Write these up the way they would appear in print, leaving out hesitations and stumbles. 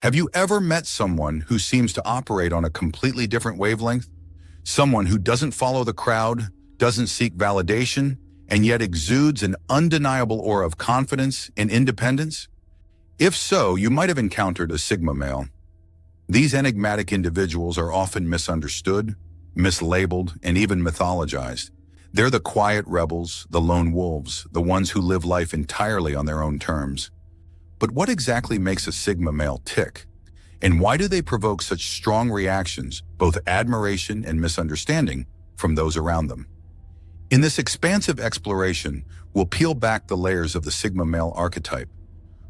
Have you ever met someone who seems to operate on a completely different wavelength? Someone who doesn't follow the crowd, doesn't seek validation, and yet exudes an undeniable aura of confidence and independence? If so, you might have encountered a Sigma male. These enigmatic individuals are often misunderstood, mislabeled, and even mythologized. They're the quiet rebels, the lone wolves, the ones who live life entirely on their own terms. But what exactly makes a Sigma male tick? And why do they provoke such strong reactions, both admiration and misunderstanding, from those around them? In this expansive exploration, we'll peel back the layers of the Sigma male archetype.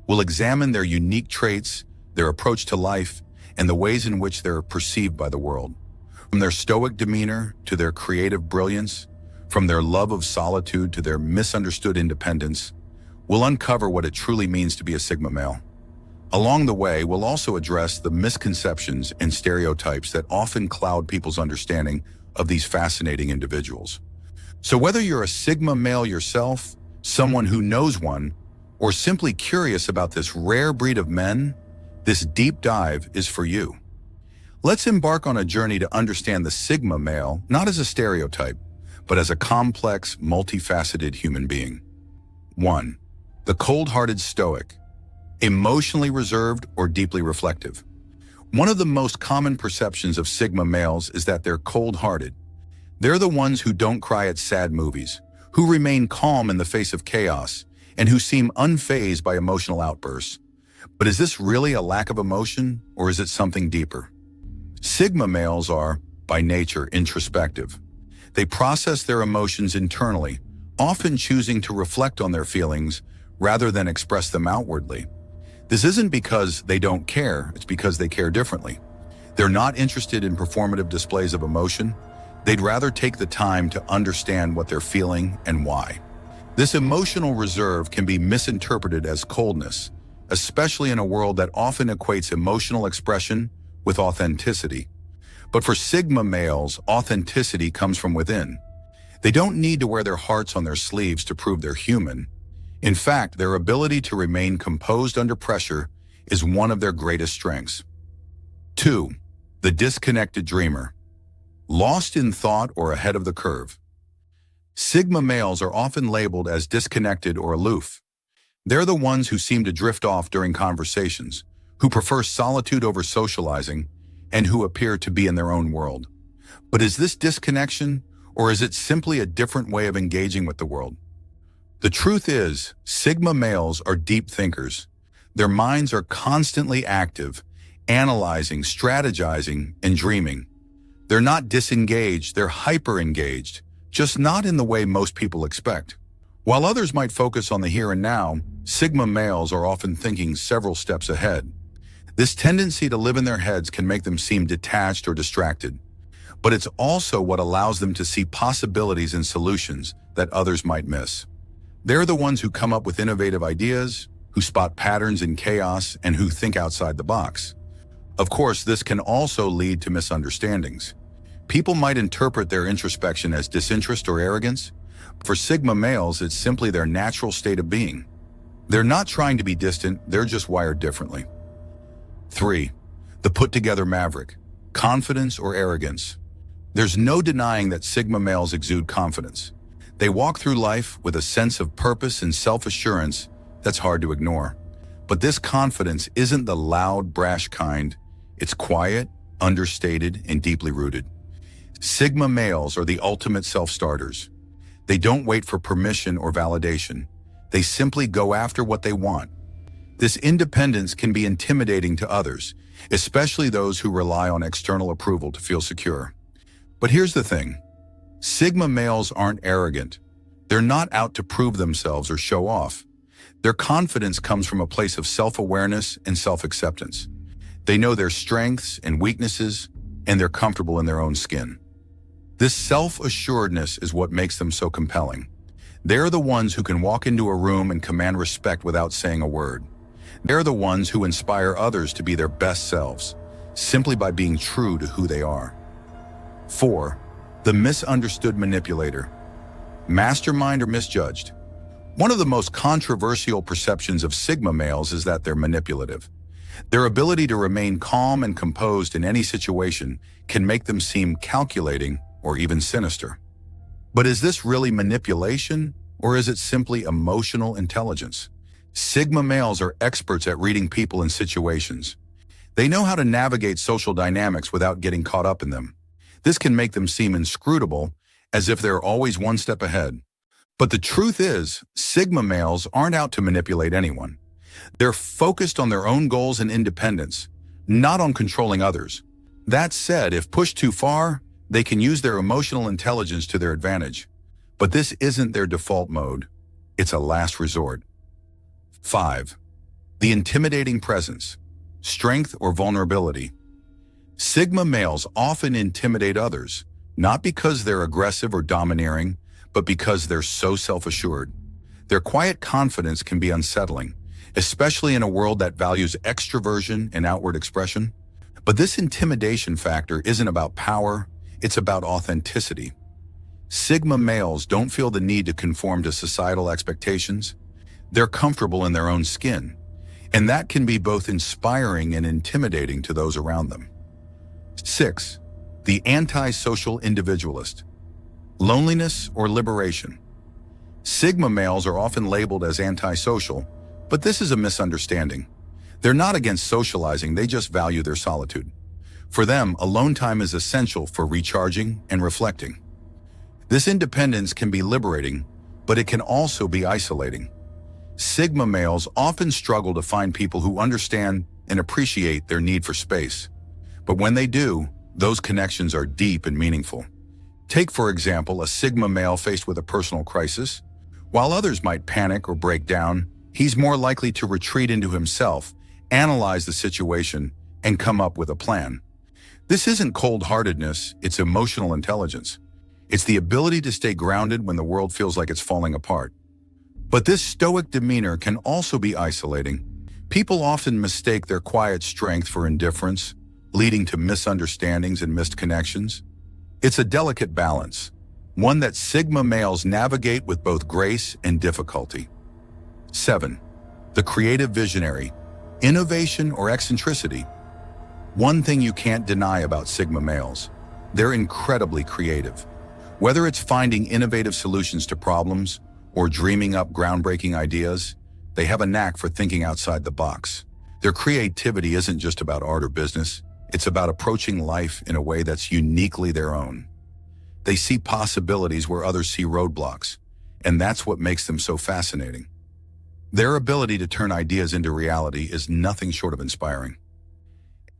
We'll examine their unique traits, their approach to life, and the ways in which they're perceived by the world. From their stoic demeanor to their creative brilliance, from their love of solitude to their misunderstood independence, we'll uncover what it truly means to be a Sigma male. Along the way, we'll also address the misconceptions and stereotypes that often cloud people's understanding of these fascinating individuals. So whether you're a Sigma male yourself, someone who knows one, or simply curious about this rare breed of men, this deep dive is for you. Let's embark on a journey to understand the Sigma male, not as a stereotype, but as a complex, multifaceted human being. 1. The cold-hearted stoic, emotionally reserved or deeply reflective. One of the most common perceptions of Sigma males is that they're cold-hearted. They're the ones who don't cry at sad movies, who remain calm in the face of chaos, and who seem unfazed by emotional outbursts. But is this really a lack of emotion, or is it something deeper? Sigma males are, by nature, introspective. They process their emotions internally, often choosing to reflect on their feelings rather than express them outwardly. This isn't because they don't care, it's because they care differently. They're not interested in performative displays of emotion. They'd rather take the time to understand what they're feeling and why. This emotional reserve can be misinterpreted as coldness, especially in a world that often equates emotional expression with authenticity. But for Sigma males, authenticity comes from within. They don't need to wear their hearts on their sleeves to prove they're human. In fact, their ability to remain composed under pressure is one of their greatest strengths. 2. The disconnected dreamer. Lost in thought or ahead of the curve. Sigma males are often labeled as disconnected or aloof. They're the ones who seem to drift off during conversations, who prefer solitude over socializing, and who appear to be in their own world. But is this disconnection, or is it simply a different way of engaging with the world? The truth is, Sigma males are deep thinkers. Their minds are constantly active, analyzing, strategizing, and dreaming. They're not disengaged, they're hyper-engaged, just not in the way most people expect. While others might focus on the here and now, Sigma males are often thinking several steps ahead. This tendency to live in their heads can make them seem detached or distracted, but it's also what allows them to see possibilities and solutions that others might miss. They're the ones who come up with innovative ideas, who spot patterns in chaos, and who think outside the box. Of course, this can also lead to misunderstandings. People might interpret their introspection as disinterest or arrogance. For Sigma males, it's simply their natural state of being. They're not trying to be distant, they're just wired differently. 3. The put-together maverick. Confidence or arrogance. There's no denying that Sigma males exude confidence. They walk through life with a sense of purpose and self-assurance that's hard to ignore. But this confidence isn't the loud, brash kind. It's quiet, understated, and deeply rooted. Sigma males are the ultimate self-starters. They don't wait for permission or validation. They simply go after what they want. This independence can be intimidating to others, especially those who rely on external approval to feel secure. But here's the thing. Sigma males aren't arrogant. They're not out to prove themselves or show off. Their confidence comes from a place of self-awareness and self-acceptance. They know their strengths and weaknesses, and they're comfortable in their own skin. This self-assuredness is what makes them so compelling. They're the ones who can walk into a room and command respect without saying a word. They're the ones who inspire others to be their best selves, simply by being true to who they are. 4. The misunderstood manipulator. Mastermind or misjudged. One of the most controversial perceptions of Sigma males is that they're manipulative. Their ability to remain calm and composed in any situation can make them seem calculating or even sinister. But is this really manipulation, or is it simply emotional intelligence? Sigma males are experts at reading people and situations. They know how to navigate social dynamics without getting caught up in them. This can make them seem inscrutable, as if they're always one step ahead. But the truth is, Sigma males aren't out to manipulate anyone. They're focused on their own goals and independence, not on controlling others. That said, if pushed too far, they can use their emotional intelligence to their advantage. But this isn't their default mode. It's a last resort. 5. The intimidating presence, strength or vulnerability. Sigma males often intimidate others, not because they're aggressive or domineering, but because they're so self-assured. Their quiet confidence can be unsettling, especially in a world that values extroversion and outward expression. But this intimidation factor isn't about power, it's about authenticity. Sigma males don't feel the need to conform to societal expectations. They're comfortable in their own skin, and that can be both inspiring and intimidating to those around them. 6. The antisocial individualist. Loneliness or liberation. Sigma males are often labeled as antisocial, but this is a misunderstanding. They're not against socializing, they just value their solitude. For them, alone time is essential for recharging and reflecting. This independence can be liberating, but it can also be isolating. Sigma males often struggle to find people who understand and appreciate their need for space. But when they do, those connections are deep and meaningful. Take, for example, a Sigma male faced with a personal crisis. While others might panic or break down, he's more likely to retreat into himself, analyze the situation, and come up with a plan. This isn't cold-heartedness, it's emotional intelligence. It's the ability to stay grounded when the world feels like it's falling apart. But this stoic demeanor can also be isolating. People often mistake their quiet strength for indifference, leading to misunderstandings and missed connections. It's a delicate balance, one that Sigma males navigate with both grace and difficulty. 7. The creative visionary, innovation or eccentricity. One thing you can't deny about Sigma males: they're incredibly creative. Whether it's finding innovative solutions to problems or dreaming up groundbreaking ideas, they have a knack for thinking outside the box. Their creativity isn't just about art or business, it's about approaching life in a way that's uniquely their own. They see possibilities where others see roadblocks, and that's what makes them so fascinating. Their ability to turn ideas into reality is nothing short of inspiring.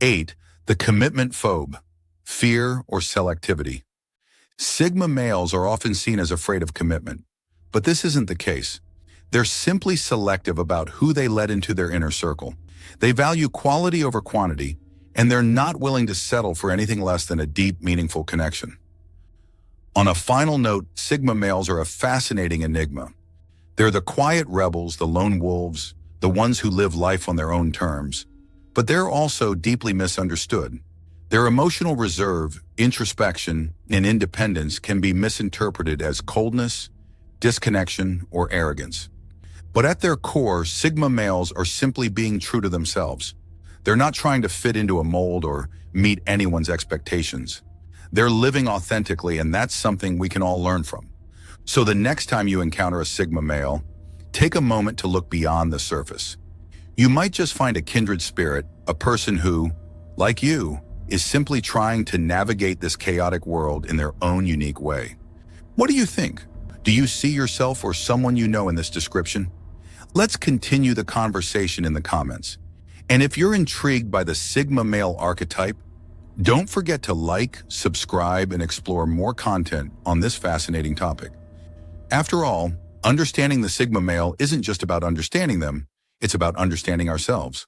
8. The Commitment-Phobe, fear or selectivity. Sigma males are often seen as afraid of commitment, but this isn't the case. They're simply selective about who they let into their inner circle. They value quality over quantity, and they're not willing to settle for anything less than a deep, meaningful connection. On a final note, Sigma males are a fascinating enigma. They're the quiet rebels, the lone wolves, the ones who live life on their own terms. But they're also deeply misunderstood. Their emotional reserve, introspection, and independence can be misinterpreted as coldness, disconnection, or arrogance. But at their core, Sigma males are simply being true to themselves. They're not trying to fit into a mold or meet anyone's expectations. They're living authentically, and that's something we can all learn from. So the next time you encounter a Sigma male, take a moment to look beyond the surface. You might just find a kindred spirit, a person who, like you, is simply trying to navigate this chaotic world in their own unique way. What do you think? Do you see yourself or someone you know in this description? Let's continue the conversation in the comments. And if you're intrigued by the Sigma male archetype, don't forget to like, subscribe, and explore more content on this fascinating topic. After all, understanding the Sigma male isn't just about understanding them, it's about understanding ourselves.